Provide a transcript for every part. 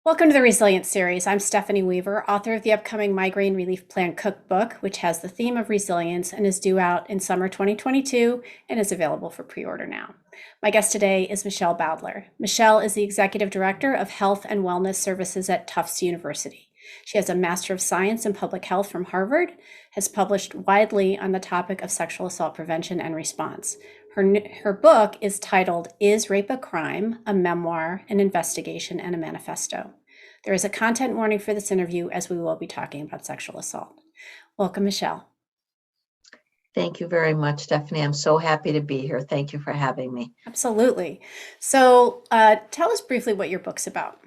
Welcome to the Resilience series. I'm Stephanie Weaver, author of the upcoming Migraine Relief Plan Cookbook, which has the theme of resilience and is due out in summer 2022 and is available for pre-order now. My guest today is Michelle Bowdler. Michelle is the Executive Director of Health and Wellness Services at Tufts University. She has a Master of Science in Public Health from Harvard, has published widely on the topic of sexual assault prevention and response. Her book is titled Is Rape a Crime? A Memoir, an Investigation, and a Manifesto. There is a content warning for this interview as we will be talking about sexual assault. Welcome, Michelle. Thank you very much, Stephanie. I'm so happy to be here. Thank you for having me. Absolutely. So tell us briefly what your book's about.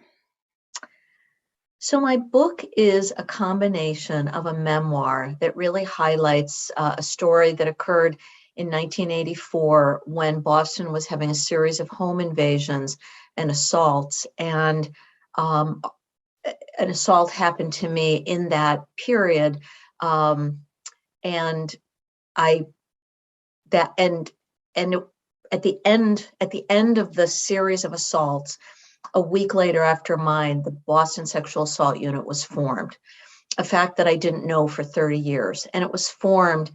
So my book is a combination of a memoir that really highlights a story that occurred in 1984 when Boston was having a series of home invasions and assaults. And an assault happened to me in that period. And at the end of the series of assaults, a week later after mine, the Boston Sexual Assault Unit was formed, a fact that I didn't know for 30 years. And it was formed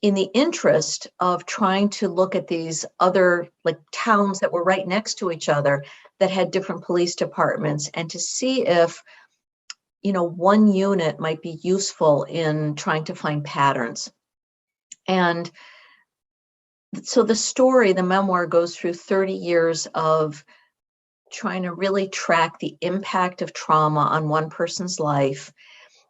in the interest of trying to look at these other towns that were right next to each other that had different police departments, and to see if one unit might be useful in trying to find patterns. And so the memoir goes through 30 years of trying to really track the impact of trauma on one person's life.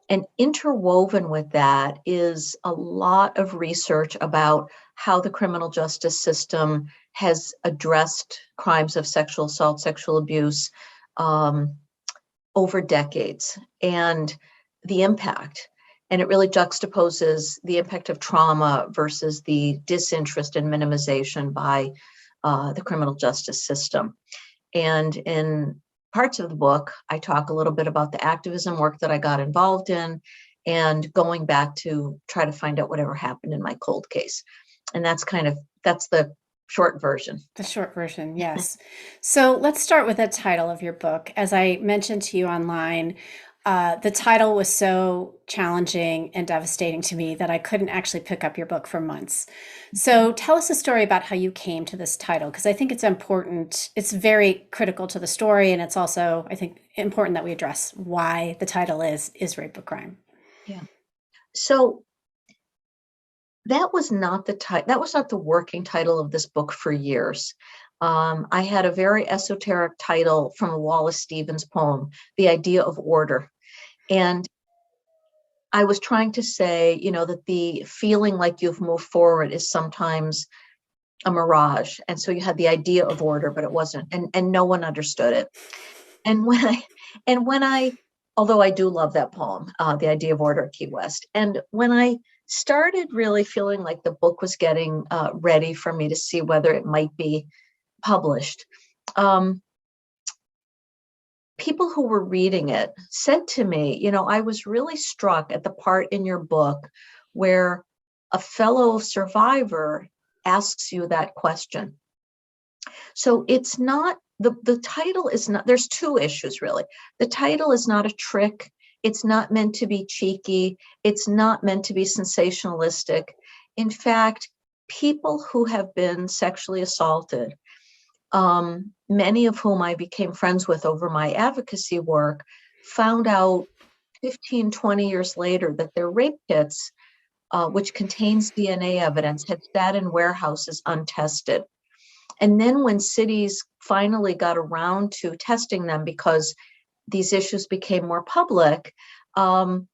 And interwoven with that is a lot of research about how the criminal justice system has addressed crimes of sexual assault, sexual abuse over decades, and the impact. And it really juxtaposes the impact of trauma versus the disinterest and minimization by the criminal justice system. And in parts of the book, I talk a little bit about the activism work that I got involved in and going back to try to find out whatever happened in my cold case. And that's the short version. The short version, yes. So let's start with the title of your book. As I mentioned to you online, the title was so challenging and devastating to me that I couldn't actually pick up your book for months. So tell us a story about how you came to this title, because I think it's important. It's very critical to the story, and it's also, I think, important that we address why the title is Rape a Crime? Yeah. So that was not the working title of this book for years. I had a very esoteric title from a Wallace Stevens poem, The Idea of Order. And I was trying to say, that the feeling like you've moved forward is sometimes a mirage. And so you had the idea of order, but it wasn't, and no one understood it. And when I, although I do love that poem, The Idea of Order at Key West. And when I started really feeling like the book was getting ready for me to see whether it might be published, people who were reading it said to me, I was really struck at the part in your book where a fellow survivor asks you that question. So it's not, the title is not, there's two issues really. The title is not a trick. It's not meant to be cheeky. It's not meant to be sensationalistic. In fact, people who have been sexually assaulted, many of whom I became friends with over my advocacy work, found out 15, 20 years later that their rape kits, which contains DNA evidence, had sat in warehouses untested. And then when cities finally got around to testing them because these issues became more public,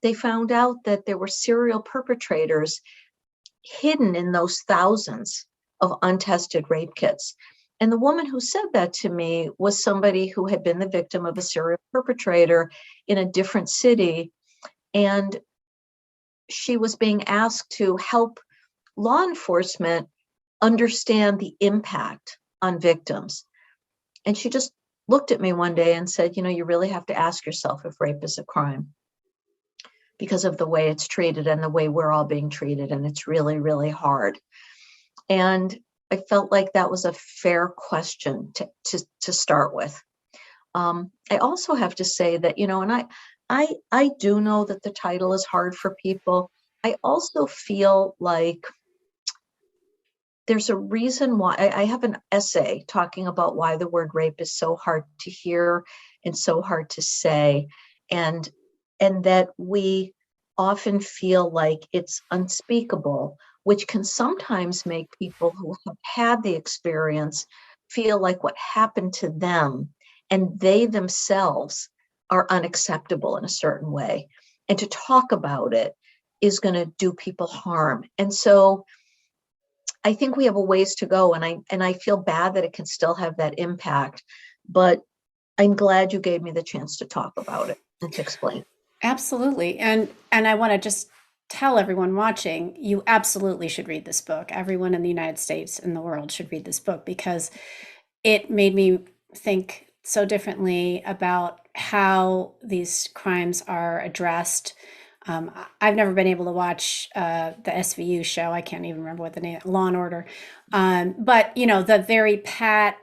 they found out that there were serial perpetrators hidden in those thousands of untested rape kits. And the woman who said that to me was somebody who had been the victim of a serial perpetrator in a different city. And she was being asked to help law enforcement understand the impact on victims. And she just looked at me one day and said, you really have to ask yourself if rape is a crime because of the way it's treated and the way we're all being treated. And it's really, really hard. And I felt like that was a fair question to start with. I also have to say that, and I do know that the title is hard for people. I also feel like there's a reason why I have an essay talking about why the word rape is so hard to hear and so hard to say, and that we often feel like it's unspeakable, which can sometimes make people who have had the experience feel like what happened to them and they themselves are unacceptable in a certain way. And to talk about it is going to do people harm. And so I think we have a ways to go, and I feel bad that it can still have that impact, but I'm glad you gave me the chance to talk about it and to explain. Absolutely. And I want to just tell everyone watching, you absolutely should read this book. Everyone in the United States and the world should read this book because it made me think so differently about how these crimes are addressed. I've never been able to watch the SVU show. I can't even remember what the name, Law and Order. But the very pat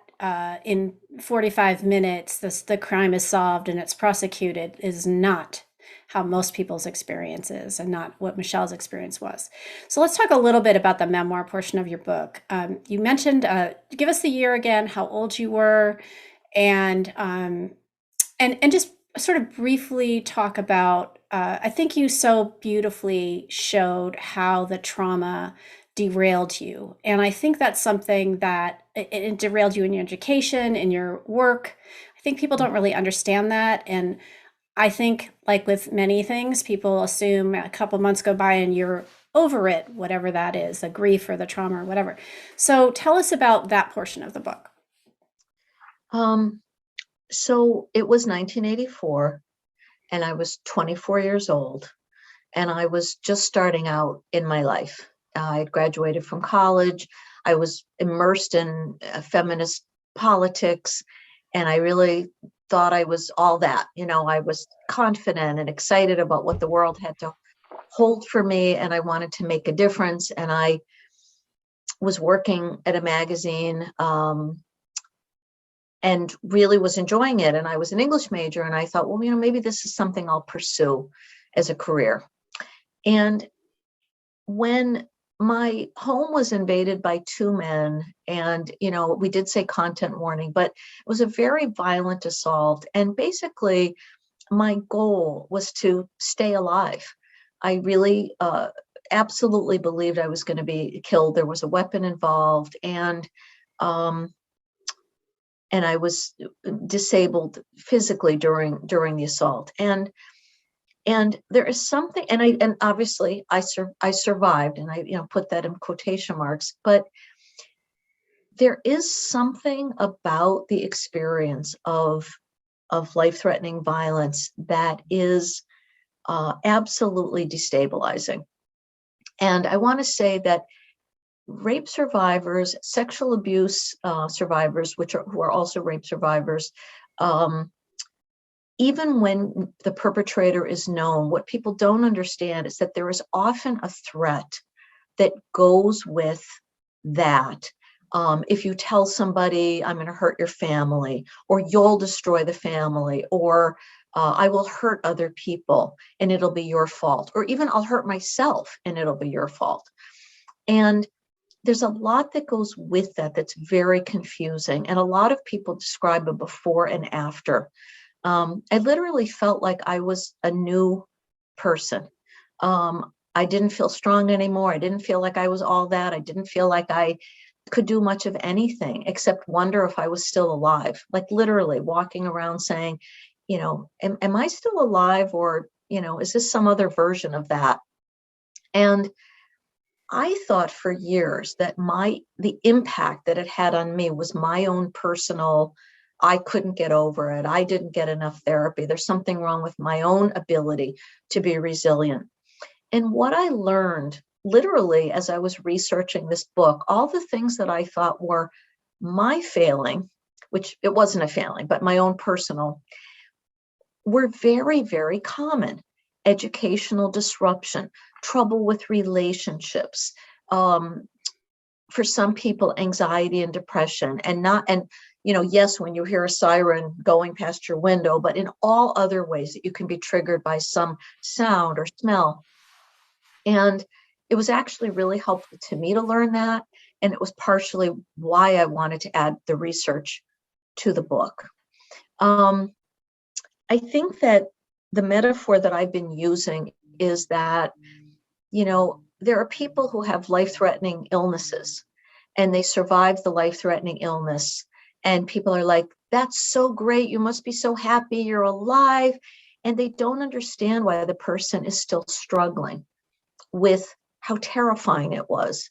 in 45 minutes, the crime is solved and it's prosecuted is not how most people's experience is and not what Michelle's experience was. So let's talk a little bit about the memoir portion of your book. You mentioned, give us the year again, how old you were, and just sort of briefly talk about. I think you so beautifully showed how the trauma derailed you, and I think that's something that it derailed you in your education, in your work. I think people don't really understand that, and I think, like with many things, people assume a couple months go by and you're over it, whatever that is, the grief or the trauma or whatever. So tell us about that portion of the book. Um, so it was 1984, and I was 24 years old, and I was just starting out in my life. I had graduated from college. I was immersed in feminist politics, and I really thought I was all that. I was confident and excited about what the world had to hold for me, and I wanted to make a difference. And I was working at a magazine, and really was enjoying it. And I was an English major, and I thought, well, maybe this is something I'll pursue as a career. And when my home was invaded by two men, and we did say content warning, but it was a very violent assault, and basically my goal was to stay alive. I really absolutely believed I was going to be killed. There was a weapon involved, and I was disabled physically during the assault. And there is something, and obviously I survived, and I put that in quotation marks, but there is something about the experience of life-threatening violence that is absolutely destabilizing. And I want to say that rape survivors, sexual abuse survivors, who are also rape survivors, even when the perpetrator is known, what people don't understand is that there is often a threat that goes with that. If you tell somebody, I'm going to hurt your family, or you'll destroy the family, or I will hurt other people and it'll be your fault, or even I'll hurt myself and it'll be your fault. And there's a lot that goes with that that's very confusing. And a lot of people describe a before and after. I literally felt like I was a new person. I didn't feel strong anymore. I didn't feel like I was all that. I didn't feel like I could do much of anything except wonder if I was still alive, like literally walking around saying, am I still alive, or, is this some other version of that? And I thought for years that the impact that it had on me was my own personal, I couldn't get over it. I didn't get enough therapy. There's something wrong with my own ability to be resilient. And what I learned literally as I was researching this book, all the things that I thought were my failing, which it wasn't a failing, but my own personal, were very, very common. Educational disruption, trouble with relationships, for some people, anxiety and depression, and yes, when you hear a siren going past your window, but in all other ways that you can be triggered by some sound or smell. And it was actually really helpful to me to learn that. And it was partially why I wanted to add the research to the book. I think that the metaphor that I've been using is that, there are people who have life-threatening illnesses and they survive the life-threatening illness. And people are like, that's so great. You must be so happy you're alive. And they don't understand why the person is still struggling with how terrifying it was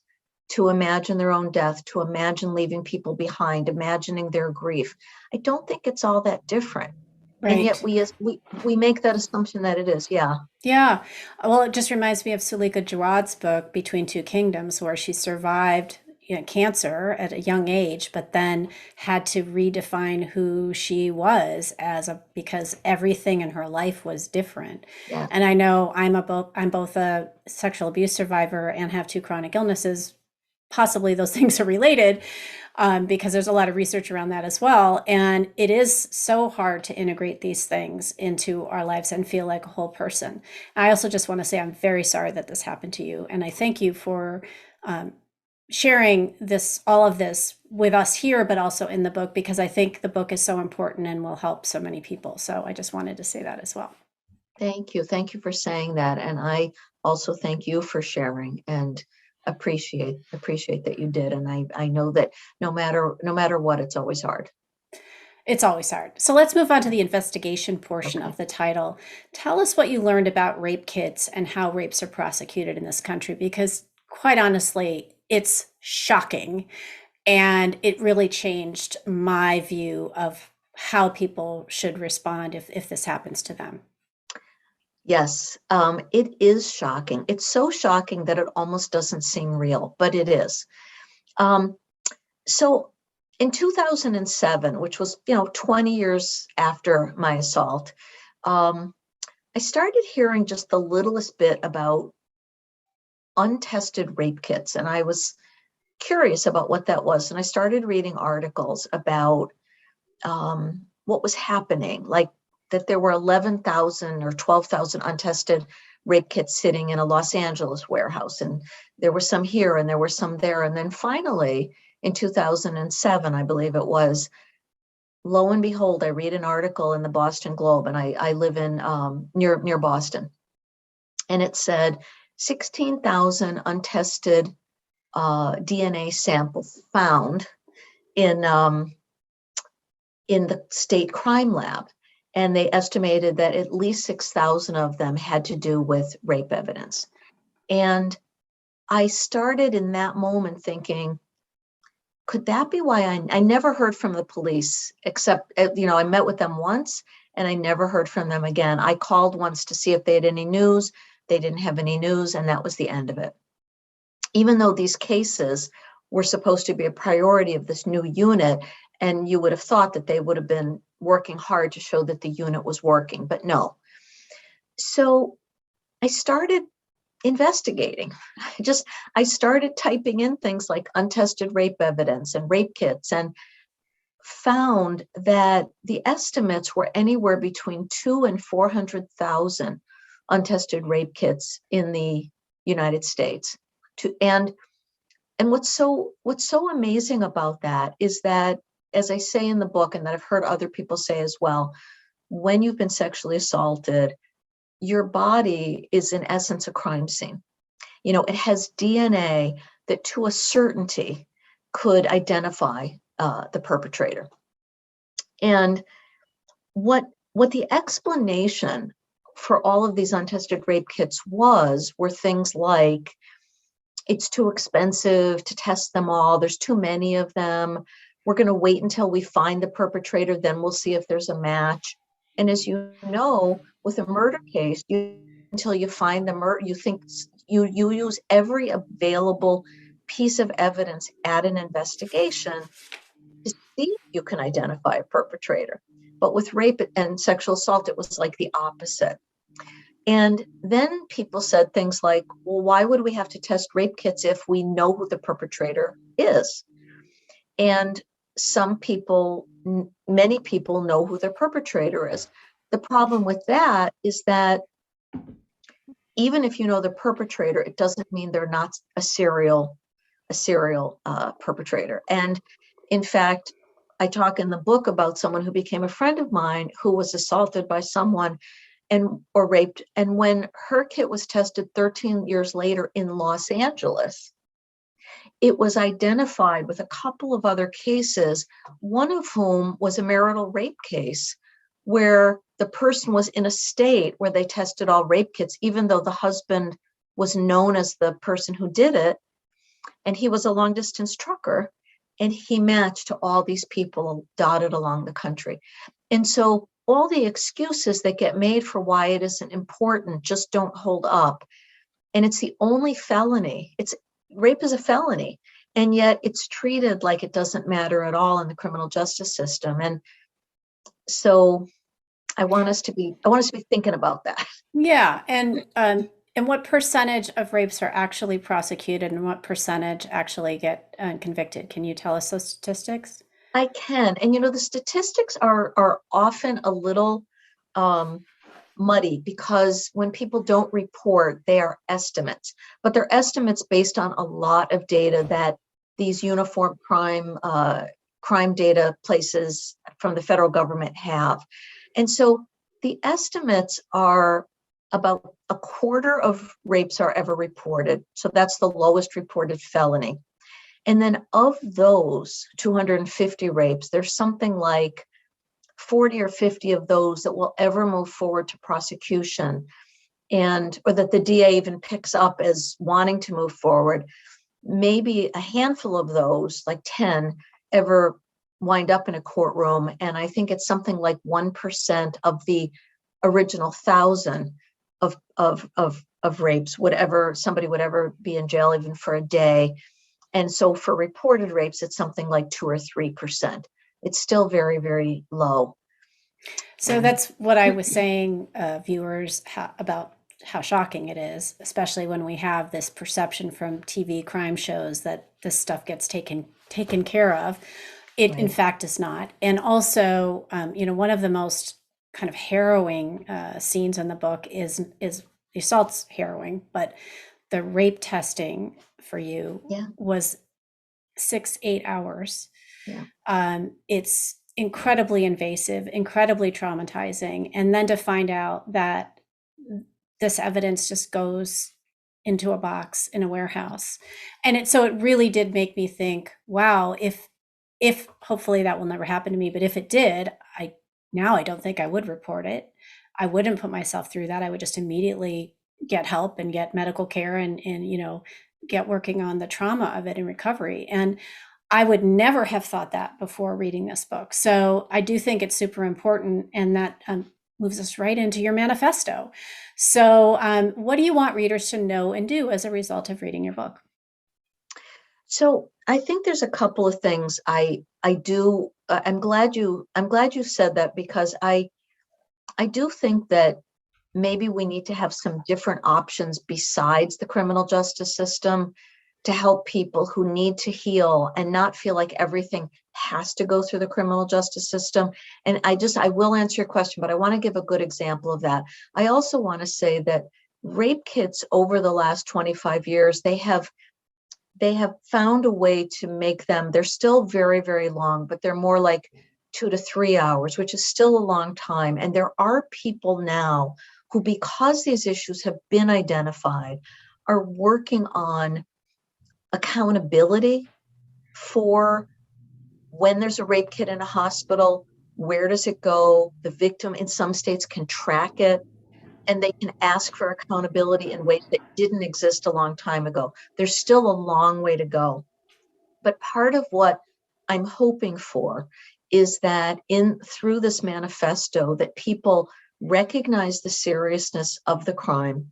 to imagine their own death, to imagine leaving people behind, imagining their grief. I don't think it's all that different. And yet Right. we make that assumption that it is. Yeah. Yeah. Well, it just reminds me of Sulika Jawad's book, Between Two Kingdoms, where she survived, cancer at a young age, but then had to redefine who she was because everything in her life was different. Yeah. And I know I'm both a sexual abuse survivor and have two chronic illnesses. Possibly those things are related, because there's a lot of research around that as well. And it is so hard to integrate these things into our lives and feel like a whole person. I also just want to say I'm very sorry that this happened to you. And I thank you for sharing all of this with us here, but also in the book, because I think the book is so important and will help so many people. So I just wanted to say that as well. Thank you. Thank you for saying that. And I also thank you for sharing and appreciate that you did. And I know that no matter what, it's always hard. It's always hard. So let's move on to the investigation portion Okay. of the title. Tell us what you learned about rape kits and how rapes are prosecuted in this country, because quite honestly, it's shocking. And it really changed my view of how people should respond if this happens to them. Yes, it is shocking. It's so shocking that it almost doesn't seem real, but it is. Um, so in 2007, which was, 20 years after my assault, I started hearing just the littlest bit about untested rape kits. And I was curious about what that was. And I started reading articles about what was happening, like that there were 11,000 or 12,000 untested rape kits sitting in a Los Angeles warehouse. And there were some here and there were some there. And then finally, in 2007, I believe it was, lo and behold, I read an article in the Boston Globe, and I live in near Boston. And it said 16,000 untested DNA samples found in the state crime lab. And they estimated that at least 6,000 of them had to do with rape evidence. And I started in that moment thinking, could that be why I never heard from the police, except, I met with them once and I never heard from them again. I called once to see if they had any news. They didn't have any news, and that was the end of it. Even though these cases were supposed to be a priority of this new unit, and you would have thought that they would have been working hard to show that the unit was working, but no. So I started investigating. I started typing in things like untested rape evidence and rape kits, and found that the estimates were anywhere between 2 and 400,000 untested rape kits in the United States. And what's so amazing about that is that, as I say in the book, and that I've heard other people say as well, when you've been sexually assaulted, your body is in essence a crime scene. It has DNA that to a certainty could identify the perpetrator. And what the explanation for all of these untested rape kits were things like, it's too expensive to test them all. There's too many of them. We're going to wait until we find the perpetrator, then we'll see if there's a match. And as you know, with a murder case, until you find the murder, you think you use every available piece of evidence at an investigation to see if you can identify a perpetrator. But with rape and sexual assault, it was like the opposite. And then people said things like, well, why would we have to test rape kits if we know who the perpetrator is? And some people, many people know who their perpetrator is. The problem with that is that even if you know the perpetrator, it doesn't mean they're not a serial perpetrator. And in fact, I talk in the book about someone who became a friend of mine who was assaulted by someone or raped. And when her kit was tested 13 years later in Los Angeles, it was identified with a couple of other cases, one of whom was a marital rape case where the person was in a state where they tested all rape kits, even though the husband was known as the person who did it. And he was a long distance trucker, and he matched to all these people dotted along the country. And so all the excuses that get made for why it isn't important just don't hold up. And it's the only felony. Rape is a felony, and yet it's treated like it doesn't matter at all in the criminal justice system. And so I want us to be thinking about that. Yeah, and what percentage of rapes are actually prosecuted, and what percentage actually get convicted? Can you tell us those statistics? I can, and the statistics are often a little muddy because when people don't report, they are estimates, but they're estimates based on a lot of data that these uniform crime data places from the federal government have. And so the estimates are about a quarter of rapes are ever reported. So that's the lowest reported felony. And then of those 250 rapes, there's something like 40 or 50 of those that will ever move forward to prosecution, or that the DA even picks up as wanting to move forward. Maybe a handful of those, like 10, ever wind up in a courtroom. And I think it's something like 1% of the original 1,000 of rapes somebody would ever be in jail even for a day. And so for reported rapes, it's something like 2 or 3%. It's still very, very low. So that's what I was saying, viewers, about how shocking it is, especially when we have this perception from TV crime shows that this stuff gets taken care of. It Right. in fact is not. And also, one of the most kind of harrowing scenes in the book is the assault's harrowing, but the rape testing for you Yeah. was 6-8 hours. Yeah. It's incredibly invasive, incredibly traumatizing. And then to find out that this evidence just goes into a box in a warehouse. And so it really did make me think, wow, if hopefully that will never happen to me, but if it did, I don't think I would report it. I wouldn't put myself through that. I would just immediately get help and get medical care and get working on the trauma of it and recovery. And I would never have thought that before reading this book. So I do think it's super important, and that moves us right into your manifesto. So what do you want readers to know and do as a result of reading your book? So I think there's a couple of things I do. I'm glad you said that, because I do think that maybe we need to have some different options besides the criminal justice system to help people who need to heal and not feel like everything has to go through the criminal justice system. And I will answer your question, but I want to give a good example of that. I also want to say that rape kits over the last 25 years, they have found a way to make them, they're still very, very long, but they're more like 2 to 3 hours, which is still a long time. And there are people now who, because these issues have been identified, are working on accountability for when there's a rape kit in a hospital, where does it go? The victim in some states can track it, and they can ask for accountability in ways that didn't exist a long time ago. There's still a long way to go. But part of what I'm hoping for is that through this manifesto, that people recognize the seriousness of the crime,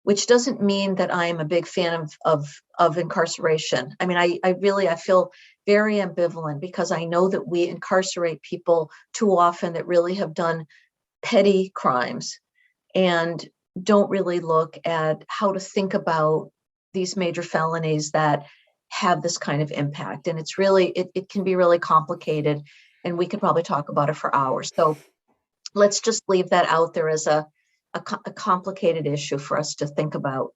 which doesn't mean that I am a big fan of incarceration. I mean, I feel very ambivalent, because I know that we incarcerate people too often that really have done petty crimes and don't really look at how to think about these major felonies that have this kind of impact. And it's really, it can be really complicated, and we could probably talk about it for hours. So let's just leave that out there as a complicated issue for us to think about.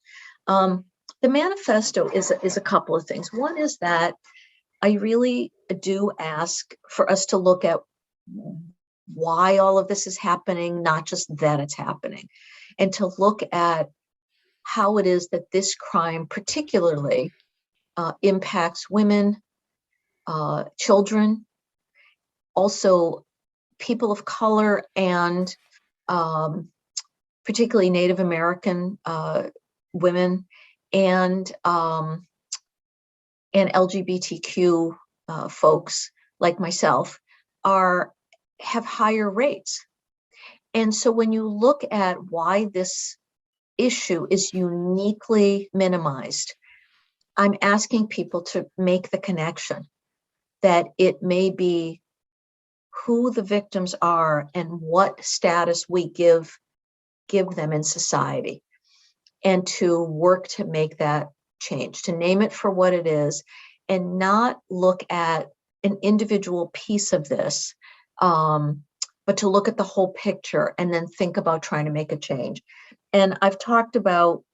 The manifesto is a couple of things. One is that I really do ask for us to look at why all of this is happening, not just that it's happening, and to look at how it is that this crime particularly impacts women, children, also people of color, and particularly Native American women, and LGBTQ folks like myself have higher rates. And so when you look at why this issue is uniquely minimized, I'm asking people to make the connection that it may be who the victims are and what status we give them in society, and to work to make that change, to name it for what it is, and not look at an individual piece of this, but to look at the whole picture and then think about trying to make a change. And I've talked about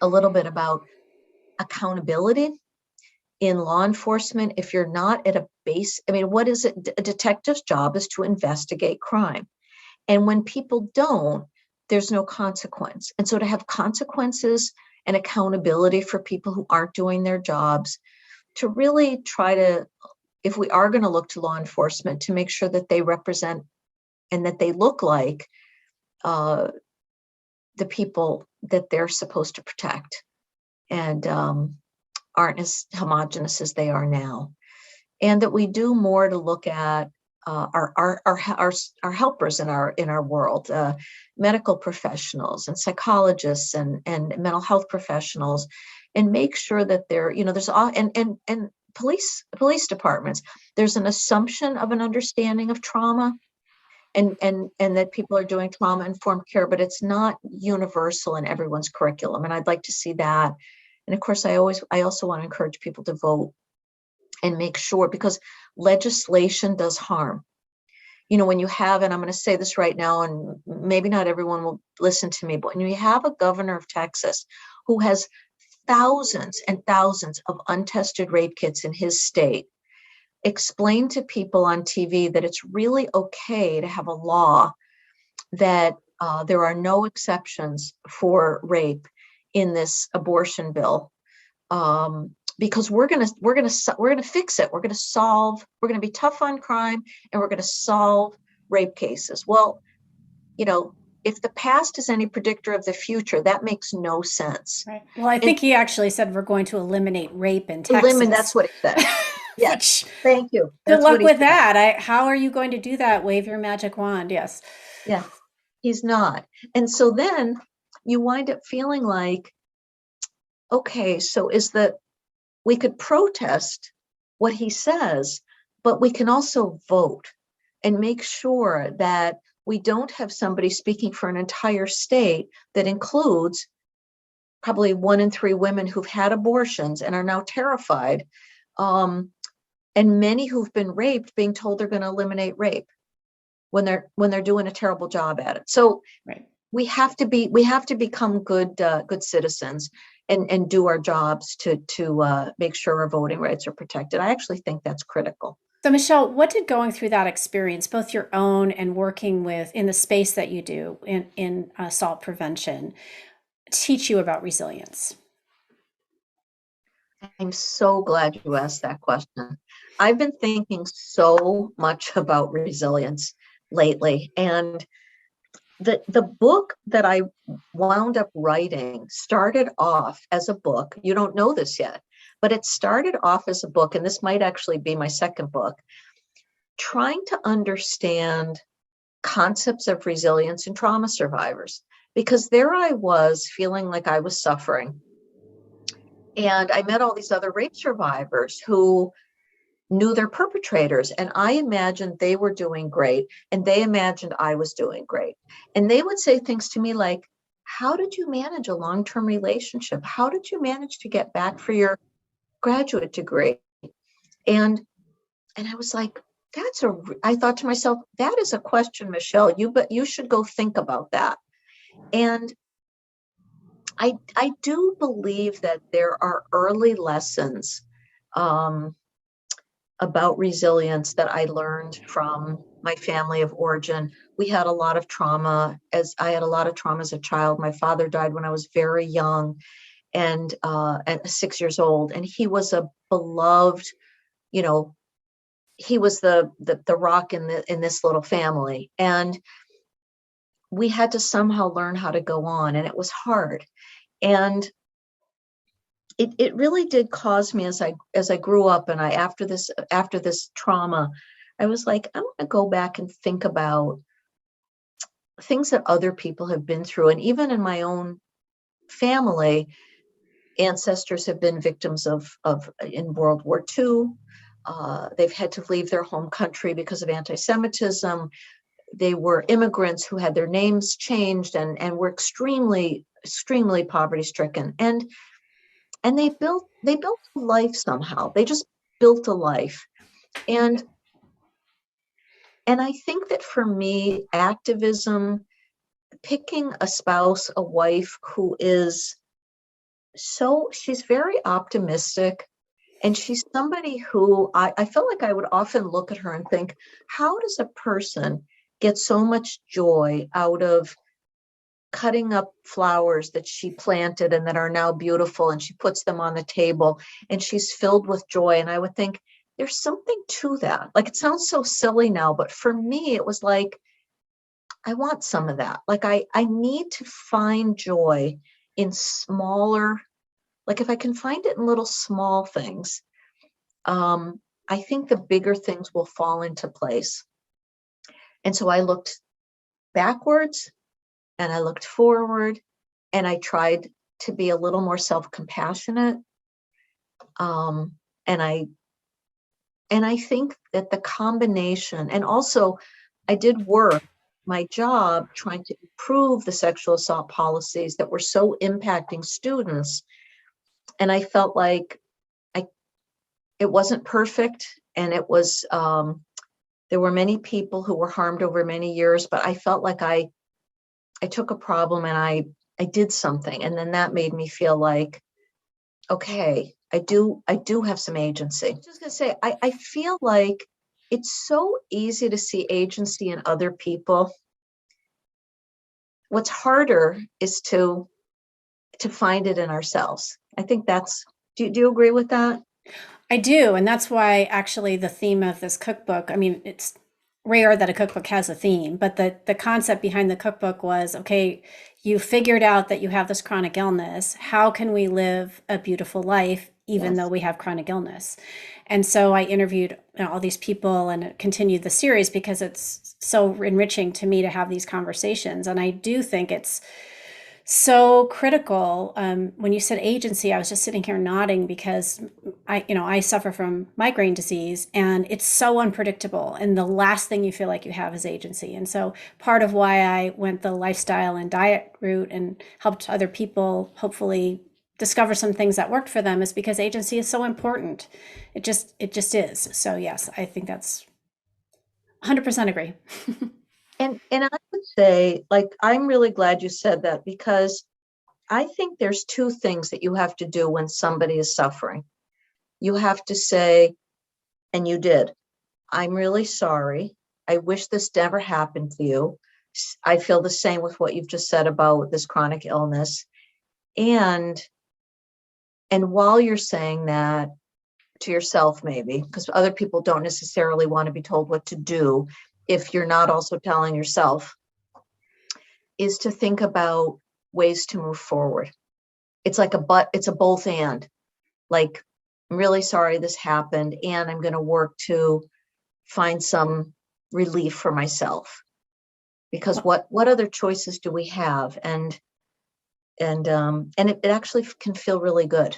a little bit about accountability in law enforcement. If you're not at a base, I mean, what is it? A detective's job is to investigate crime. And when people don't, there's no consequence. And so to have consequences and accountability for people who aren't doing their jobs, to really try to, if we are going to look to law enforcement, to make sure that they represent and that they look like the people that they're supposed to protect, and aren't as homogenous as they are now. And that we do more to look at our helpers in our world, medical professionals and psychologists and mental health professionals, and make sure that they're, there's and police departments, there's an assumption of an understanding of trauma, and that people are doing trauma informed care, but it's not universal in everyone's curriculum. And I'd like to see that. And of course, I also want to encourage people to vote and make sure, because legislation does harm. When you have, and I'm going to say this right now, and maybe not everyone will listen to me, but when you have a governor of Texas who has thousands and thousands of untested rape kits in his state, explain to people on TV that it's really okay to have a law that there are no exceptions for rape in this abortion bill, because we're gonna fix it. We're gonna be tough on crime, and we're gonna solve rape cases. Well, if the past is any predictor of the future, that makes no sense. Right. Well, I think he actually said we're going to eliminate rape in Texas. Eliminate, that's what he said. Yes, thank you. Good luck with that. How are you going to do that? Wave your magic wand. Yes. Yeah, he's not. And so then you wind up feeling like, okay, so we could protest what he says, but we can also vote and make sure that we don't have somebody speaking for an entire state that includes probably 1 in 3 women who've had abortions and are now terrified, and many who've been raped being told they're going to eliminate rape when they're doing a terrible job at it. So right. we have to become good citizens and do our jobs to make sure our voting rights are protected. I actually think that's critical. So Michelle, what did going through that experience, both your own and working in the space that you do in assault prevention, teach you about resilience? I'm so glad you asked that question. I've been thinking so much about resilience lately, and the book that I wound up writing started off as a book. You don't know this yet, but it started off as a book, and this might actually be my second book, trying to understand concepts of resilience in trauma survivors, because there I was feeling like I was suffering. And I met all these other rape survivors who knew their perpetrators, and I imagined they were doing great, and they imagined I was doing great. And they would say things to me like, how did you manage a long-term relationship? How did you manage to get back for your graduate degree. And I was like, I thought to myself, that is a question, Michelle. You should go think about that. And I do believe that there are early lessons about resilience that I learned from my family of origin. We had a lot of trauma I had a lot of trauma as a child. My father died when I was very young and at 6 years old. And he was a beloved, you know, he was the rock in this little family. And we had to somehow learn how to go on, and it was hard. And it really did cause me, as I grew up, and after this trauma, I was like, I'm going to go back and think about things that other people have been through. And even in my own family, ancestors have been victims of in World War II. They've had to leave their home country because of anti-Semitism. They were immigrants who had their names changed and were extremely, extremely poverty stricken. And they built a life somehow. They just built a life. And I think that for me, activism, picking a spouse, a wife who is she's very optimistic, and she's somebody who I felt like I would often look at her and think, how does a person get so much joy out of cutting up flowers that she planted and that are now beautiful, and she puts them on the table and she's filled with joy? And I would think, there's something to that. Like, it sounds so silly now, but for me, it was like, I want some of that. Like, I need to find joy in smaller, like if I can find it in little small things, I think the bigger things will fall into place. And so I looked backwards and I looked forward, and I tried to be a little more self-compassionate. And I think that the combination, and also I did work my job trying to improve the sexual assault policies that were so impacting students. And I felt like it wasn't perfect, and it was, there were many people who were harmed over many years, but I felt like I took a problem and I did something. And then that made me feel like, okay, I do have some agency. I'm just gonna say, I feel like it's so easy to see agency in other people. What's harder is to find it in ourselves. I think that's, do you agree with that? I do. And that's why actually the theme of this cookbook, I mean, it's rare that a cookbook has a theme, but the concept behind the cookbook was, okay, you figured out that you have this chronic illness. How can we live a beautiful life even though Yes. we have chronic illness? And so I interviewed all these people and continued the series because it's so enriching to me to have these conversations. And I do think it's so critical. When you said agency, I was just sitting here nodding because I suffer from migraine disease, and it's so unpredictable. And the last thing you feel like you have is agency. And so part of why I went the lifestyle and diet route and helped other people hopefully discover some things that worked for them is because agency is so important. It just is. So yes, I think that's 100% agree. And I would say, like, I'm really glad you said that, because I think there's two things that you have to do when somebody is suffering. You have to say, and you did, I'm really sorry. I wish this never happened to you. I feel the same with what you've just said about this chronic illness. And while you're saying that to yourself, maybe, because other people don't necessarily want to be told what to do, if you're not also telling yourself, is to think about ways to move forward. It's like it's a both and. Like, I'm really sorry this happened, and I'm going to work to find some relief for myself. Because what other choices do we have? And it actually can feel really good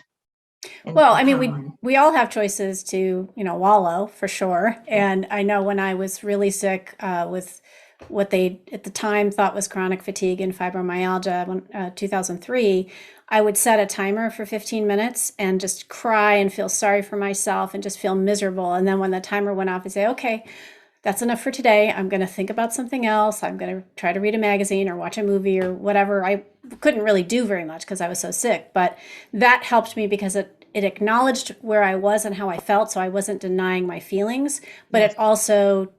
and Well, I mean, empowering. we all have choices to, wallow for sure. And I know when I was really sick with what they at the time thought was chronic fatigue and fibromyalgia, 2003, I would set a timer for 15 minutes and just cry and feel sorry for myself and just feel miserable. And then when the timer went off, I'd say, okay, that's enough for today. I'm going to think about something else. I'm going to try to read a magazine or watch a movie or whatever. I couldn't really do very much because I was so sick, but that helped me because it acknowledged where I was and how I felt. So I wasn't denying my feelings, but Yes. it also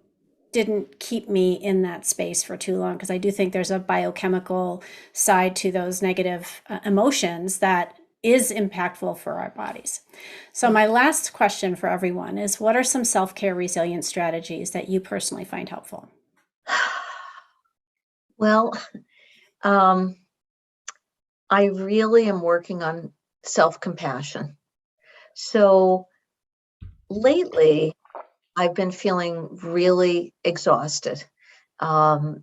didn't keep me in that space for too long, because I do think there's a biochemical side to those negative emotions that is impactful for our bodies. So my last question for everyone is, what are some self-care resilience strategies that you personally find helpful? Well, um, I really am working on self-compassion. So lately, I've been feeling really exhausted. Um,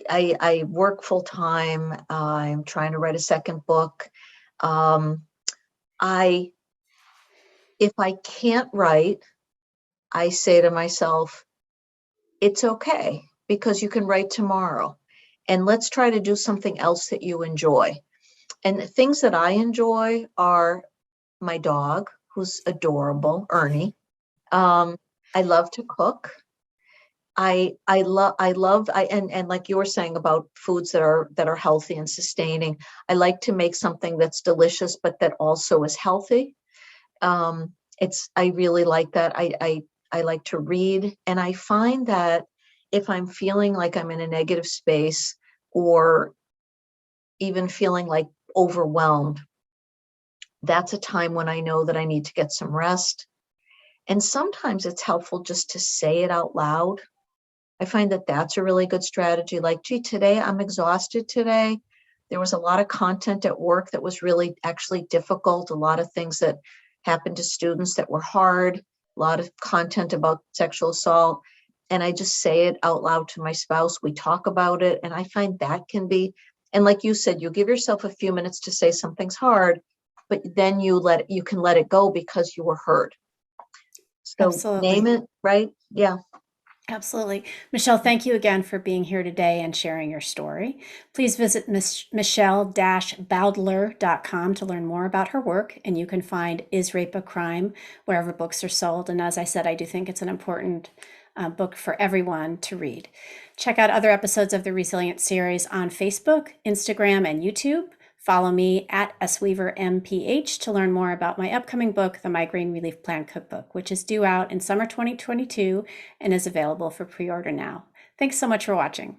I work full time. I'm trying to write a second book. Um, I if I can't write, I say to myself, it's okay because you can write tomorrow. And let's try to do something else that you enjoy. And the things that I enjoy are my dog, who's adorable, Ernie. Um, I love to cook. And like you were saying about foods that are healthy and sustaining, I like to make something that's delicious but that also is healthy. I really like that. I like to read, and I find that if I'm feeling like I'm in a negative space or even feeling like overwhelmed, that's a time when I know that I need to get some rest. And sometimes it's helpful just to say it out loud. I find that that's a really good strategy. Like, gee, today I'm exhausted today. There was a lot of content at work that was really actually difficult, a lot of things that happened to students that were hard, a lot of content about sexual assault. And I just say it out loud to my spouse. We talk about it. And I find that can be, and like you said, you give yourself a few minutes to say something's hard, but then you can let it go because you were heard. So name Absolutely. it, right? Yeah. Absolutely. Michelle, thank you again for being here today and sharing your story. Please visit michelle-bowdler.com to learn more about her work, and you can find Is Rape a Crime wherever books are sold. And as I said, I do think it's an important book for everyone to read. Check out other episodes of the Resilience series on Facebook, Instagram, and YouTube. Follow me at sweavermph to learn more about my upcoming book, The Migraine Relief Plan Cookbook, which is due out in summer 2022 and is available for pre-order now. Thanks so much for watching.